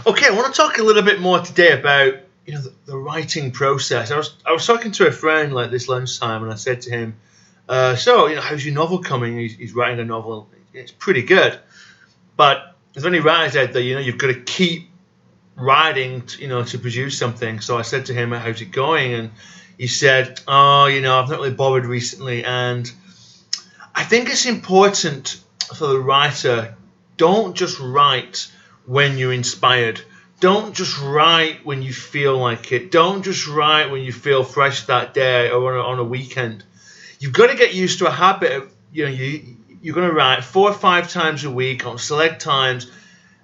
Okay, I want to talk a little bit more today about the writing process. I was talking to a friend like this lunchtime, and I said to him, "So how's your novel coming?" He's writing a novel. It's pretty good, but there's only writers out there. You've got to keep writing, to produce something. So I said to him, "How's it going?" And he said, "Oh, I've not really bothered recently." And I think it's important for the writer. Don't just write when you're inspired. Don't just write when you feel like it. Don't just write when you feel fresh that day or on a weekend. You've got to get used to a habit of, you're going to write 4 or 5 times a week on select times,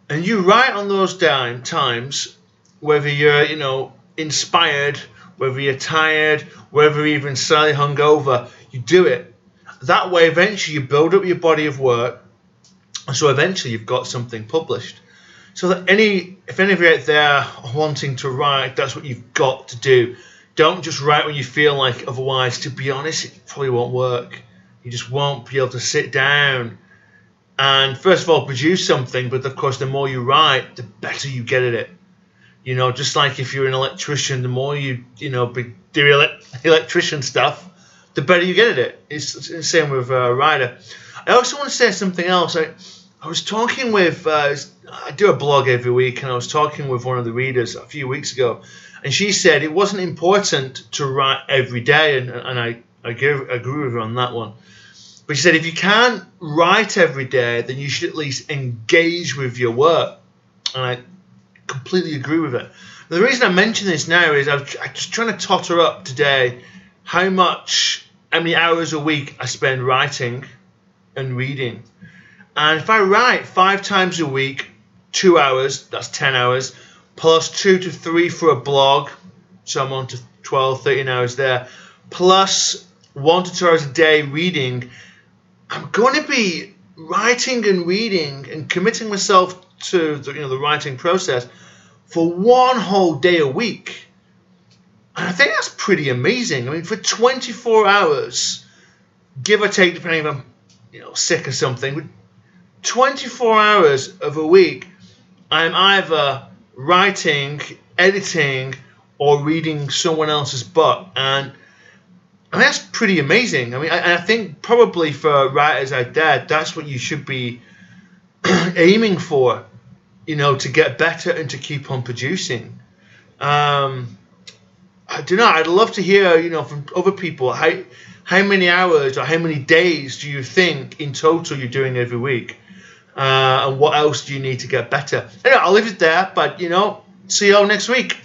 and you write on those times, whether you're, inspired, whether you're tired, whether you're even slightly hungover, you do it. That way, eventually, you build up your body of work, and so eventually you've got something published. So that if any of you out there are wanting to write, that's what you've got to do. Don't just write when you feel like, otherwise, to be honest, it probably won't work. You just won't be able to sit down and, first of all, produce something. But, of course, the more you write, the better you get at it. Just like if you're an electrician, the more you do electrician stuff, the better you get at it. It's the same with a writer. I also want to say something else. I was talking with, I do a blog every week, and I was talking with one of the readers a few weeks ago, and she said it wasn't important to write every day, and I agree with her on that one. But she said if you can't write every day, then you should at least engage with your work, and I completely agree with it. The reason I mention this now is I'm just trying to totter up today how many hours a week I spend writing and reading. And if I write 5 times a week, 2 hours, that's 10 hours, plus 2 to 3 for a blog, so I'm on to 12, 13 hours there, plus 1 to 2 hours a day reading, I'm going to be writing and reading and committing myself to the writing process for 1 whole day a week. And I think that's pretty amazing. I mean, for 24 hours, give or take, depending if I'm sick or something, 24 hours of a week, I'm either writing, editing, or reading someone else's book. And that's pretty amazing. I mean, I think probably for writers out there, that's what you should be aiming for, to get better and to keep on producing. I don't know. I'd love to hear, from other people, how many hours or how many days do you think in total you're doing every week? And what else do you need to get better? Anyway, I'll leave it there, but, see you all next week.